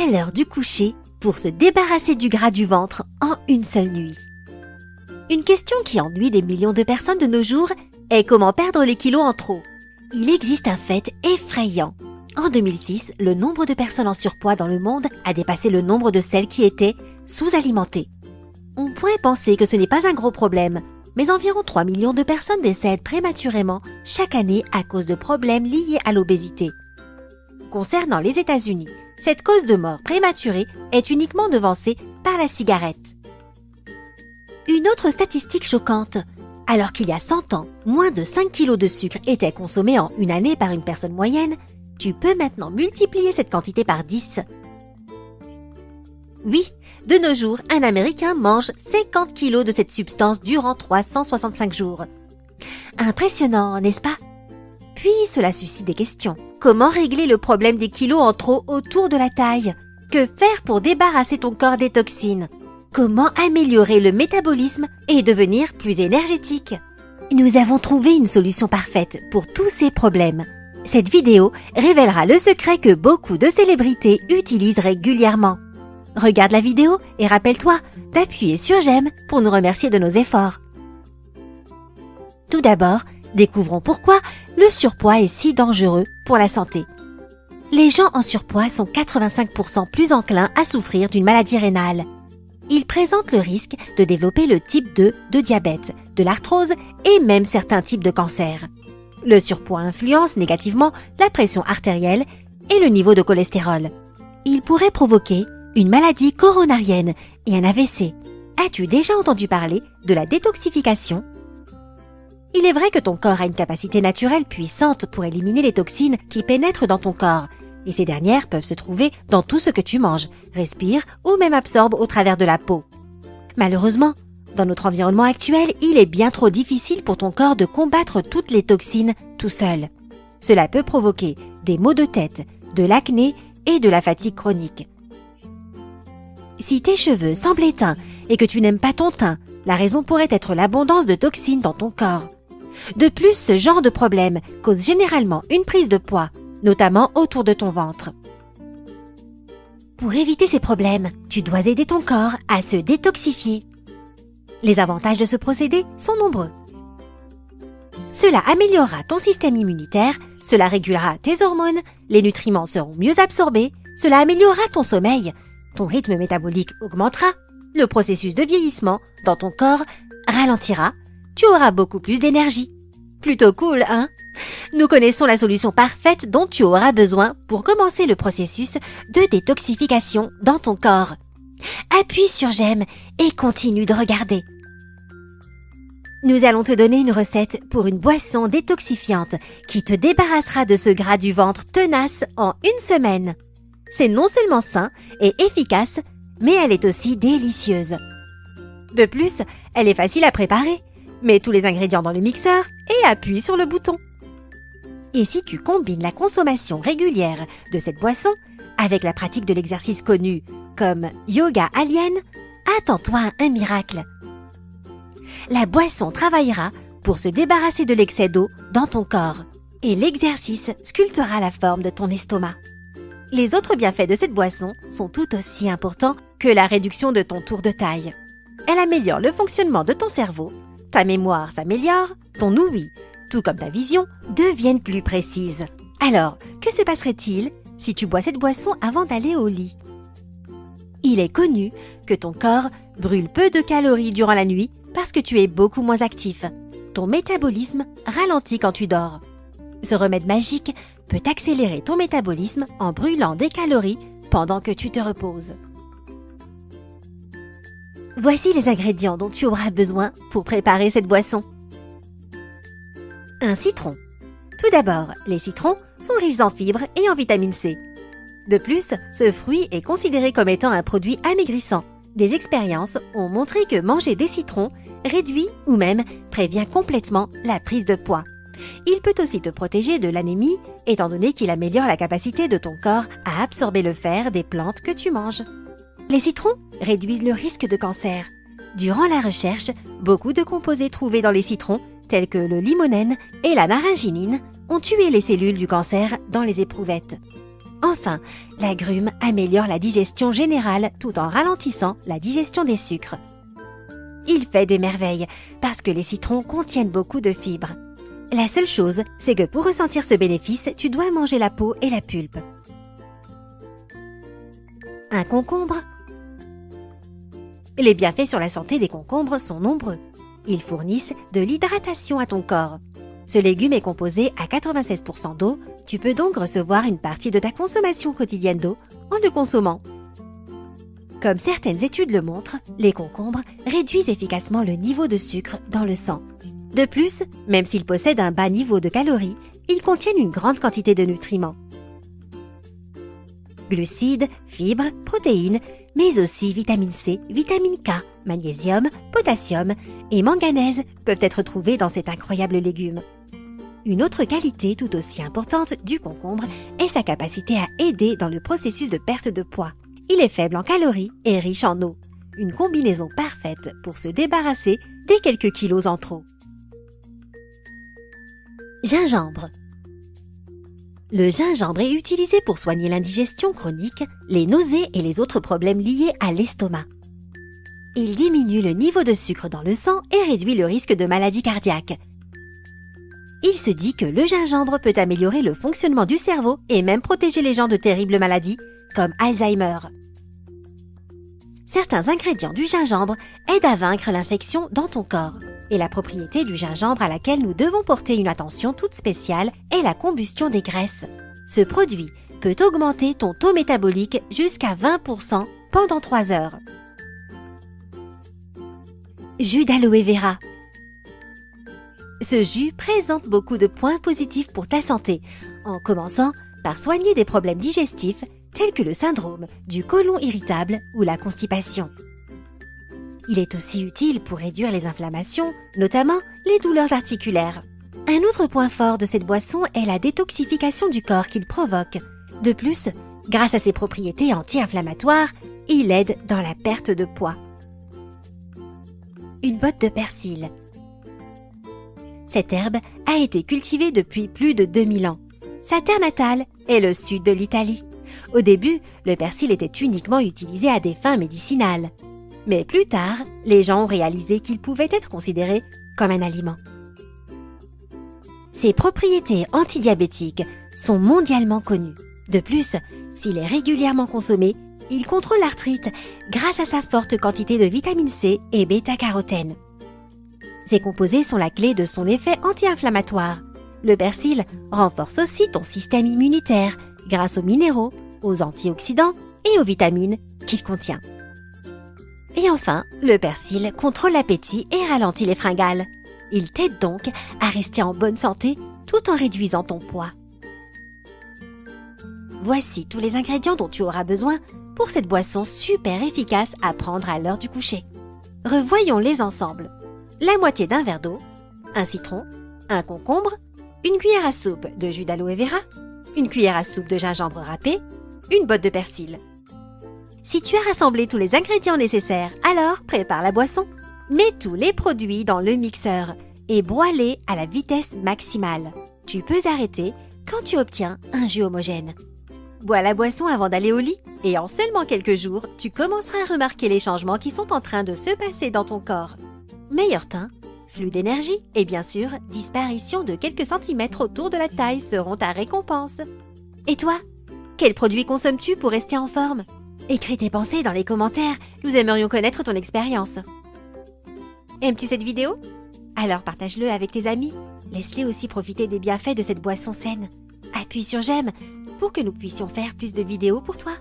à l'heure du coucher pour se débarrasser du gras du ventre en une seule nuit. Une question qui ennuie des millions de personnes de nos jours est comment perdre les kilos en trop. Il existe un fait effrayant. En 2006, le nombre de personnes en surpoids dans le monde a dépassé le nombre de celles qui étaient sous-alimentées. On pourrait penser que ce n'est pas un gros problème, mais environ 3 millions de personnes décèdent prématurément chaque année à cause de problèmes liés à l'obésité. Concernant les États-Unis, cette cause de mort prématurée est uniquement devancée par la cigarette. Une autre statistique choquante, alors qu'il y a 100 ans, moins de 5 kilos de sucre étaient consommés en une année par une personne moyenne, tu peux maintenant multiplier cette quantité par 10. Oui, de nos jours, un Américain mange 50 kilos de cette substance durant 365 jours. Impressionnant, n'est-ce pas? Puis cela suscite des questions. Comment régler le problème des kilos en trop autour de la taille? Que faire pour débarrasser ton corps des toxines? Comment améliorer le métabolisme et devenir plus énergétique? Nous avons trouvé une solution parfaite pour tous ces problèmes. Cette vidéo révélera le secret que beaucoup de célébrités utilisent régulièrement. Regarde la vidéo et rappelle-toi d'appuyer sur j'aime pour nous remercier de nos efforts. Tout d'abord, découvrons pourquoi le surpoids est si dangereux pour la santé. Les gens en surpoids sont 85% plus enclins à souffrir d'une maladie rénale. Ils présentent le risque de développer le type 2 de diabète, de l'arthrose et même certains types de cancers. Le surpoids influence négativement la pression artérielle et le niveau de cholestérol. Il pourrait provoquer une maladie coronarienne et un AVC. As-tu déjà entendu parler de la détoxification? Il est vrai que ton corps a une capacité naturelle puissante pour éliminer les toxines qui pénètrent dans ton corps, et ces dernières peuvent se trouver dans tout ce que tu manges, respires ou même absorbes au travers de la peau. Malheureusement, dans notre environnement actuel, il est bien trop difficile pour ton corps de combattre toutes les toxines tout seul. Cela peut provoquer des maux de tête, de l'acné et de la fatigue chronique. Si tes cheveux semblent éteints et que tu n'aimes pas ton teint, la raison pourrait être l'abondance de toxines dans ton corps. De plus, ce genre de problème cause généralement une prise de poids, notamment autour de ton ventre. Pour éviter ces problèmes, tu dois aider ton corps à se détoxifier. Les avantages de ce procédé sont nombreux. Cela améliorera ton système immunitaire, cela régulera tes hormones, les nutriments seront mieux absorbés, cela améliorera ton sommeil, ton rythme métabolique augmentera, le processus de vieillissement dans ton corps ralentira, tu auras beaucoup plus d'énergie. Plutôt cool, hein? Nous connaissons la solution parfaite dont tu auras besoin pour commencer le processus de détoxification dans ton corps. Appuie sur j'aime et continue de regarder. Nous allons te donner une recette pour une boisson détoxifiante qui te débarrassera de ce gras du ventre tenace en une semaine. C'est non seulement sain et efficace, mais elle est aussi délicieuse. De plus, elle est facile à préparer. Mets tous les ingrédients dans le mixeur et appuie sur le bouton. Et si tu combines la consommation régulière de cette boisson avec la pratique de l'exercice connu comme yoga alien, attends-toi à un miracle. La boisson travaillera pour se débarrasser de l'excès d'eau dans ton corps et l'exercice sculptera la forme de ton estomac. Les autres bienfaits de cette boisson sont tout aussi importants que la réduction de ton tour de taille. Elle améliore le fonctionnement de ton cerveau, ta mémoire s'améliore, ton ouïe, tout comme ta vision, deviennent plus précises. Alors, que se passerait-il si tu bois cette boisson avant d'aller au lit? Il est connu que ton corps brûle peu de calories durant la nuit parce que tu es beaucoup moins actif. Ton métabolisme ralentit quand tu dors. Ce remède magique peut accélérer ton métabolisme en brûlant des calories pendant que tu te reposes. Voici les ingrédients dont tu auras besoin pour préparer cette boisson. Un citron. Tout d'abord, les citrons sont riches en fibres et en vitamine C. De plus, ce fruit est considéré comme étant un produit amaigrissant. Des expériences ont montré que manger des citrons réduit ou même prévient complètement la prise de poids. Il peut aussi te protéger de l'anémie, étant donné qu'il améliore la capacité de ton corps à absorber le fer des plantes que tu manges. Les citrons réduisent le risque de cancer. Durant la recherche, beaucoup de composés trouvés dans les citrons, tels que le limonène et la naringinine, ont tué les cellules du cancer dans les éprouvettes. Enfin, l'agrumes améliore la digestion générale tout en ralentissant la digestion des sucres. Il fait des merveilles parce que les citrons contiennent beaucoup de fibres. La seule chose, c'est que pour ressentir ce bénéfice, tu dois manger la peau et la pulpe. Un concombre? Les bienfaits sur la santé des concombres sont nombreux. Ils fournissent de l'hydratation à ton corps. Ce légume est composé à 96% d'eau, tu peux donc recevoir une partie de ta consommation quotidienne d'eau en le consommant. Comme certaines études le montrent, les concombres réduisent efficacement le niveau de sucre dans le sang. De plus, même s'ils possèdent un bas niveau de calories, ils contiennent une grande quantité de nutriments. Glucides, fibres, protéines, mais aussi vitamine C, vitamine K, magnésium, potassium et manganèse peuvent être trouvés dans cet incroyable légume. Une autre qualité tout aussi importante du concombre est sa capacité à aider dans le processus de perte de poids. Il est faible en calories et riche en eau. Une combinaison parfaite pour se débarrasser des quelques kilos en trop. Gingembre. Le gingembre est utilisé pour soigner l'indigestion chronique, les nausées et les autres problèmes liés à l'estomac. Il diminue le niveau de sucre dans le sang et réduit le risque de maladie cardiaque. Il se dit que le gingembre peut améliorer le fonctionnement du cerveau et même protéger les gens de terribles maladies, comme Alzheimer. Certains ingrédients du gingembre aident à vaincre l'infection dans ton corps. Et la propriété du gingembre à laquelle nous devons porter une attention toute spéciale est la combustion des graisses. Ce produit peut augmenter ton taux métabolique jusqu'à 20% pendant 3 heures. Jus d'aloe vera. Ce jus présente beaucoup de points positifs pour ta santé, en commençant par soigner des problèmes digestifs tels que le syndrome du côlon irritable ou la constipation. Il est aussi utile pour réduire les inflammations, notamment les douleurs articulaires. Un autre point fort de cette boisson est la détoxification du corps qu'il provoque. De plus, grâce à ses propriétés anti-inflammatoires, il aide dans la perte de poids. Une botte de persil. Cette herbe a été cultivée depuis plus de 2000 ans. Sa terre natale est le sud de l'Italie. Au début, le persil était uniquement utilisé à des fins médicinales. Mais plus tard, les gens ont réalisé qu'il pouvait être considéré comme un aliment. Ses propriétés antidiabétiques sont mondialement connues. De plus, s'il est régulièrement consommé, il contrôle l'arthrite grâce à sa forte quantité de vitamine C et bêta-carotène. Ces composés sont la clé de son effet anti-inflammatoire. Le persil renforce aussi ton système immunitaire grâce aux minéraux, aux antioxydants et aux vitamines qu'il contient. Et enfin, le persil contrôle l'appétit et ralentit les fringales. Il t'aide donc à rester en bonne santé tout en réduisant ton poids. Voici tous les ingrédients dont tu auras besoin pour cette boisson super efficace à prendre à l'heure du coucher. Revoyons-les ensemble. La moitié d'un verre d'eau, un citron, un concombre, une cuillère à soupe de jus d'aloe vera, une cuillère à soupe de gingembre râpé, une botte de persil. Si tu as rassemblé tous les ingrédients nécessaires, alors prépare la boisson. Mets tous les produits dans le mixeur et broie-les à la vitesse maximale. Tu peux arrêter quand tu obtiens un jus homogène. Bois la boisson avant d'aller au lit et en seulement quelques jours, tu commenceras à remarquer les changements qui sont en train de se passer dans ton corps. Meilleur teint, flux d'énergie et bien sûr, disparition de quelques centimètres autour de la taille seront ta récompense. Et toi, quels produits consommes-tu pour rester en forme ? Écris tes pensées dans les commentaires, nous aimerions connaître ton expérience. Aimes-tu cette vidéo ? Alors partage-le avec tes amis. Laisse-les aussi profiter des bienfaits de cette boisson saine. Appuie sur j'aime pour que nous puissions faire plus de vidéos pour toi.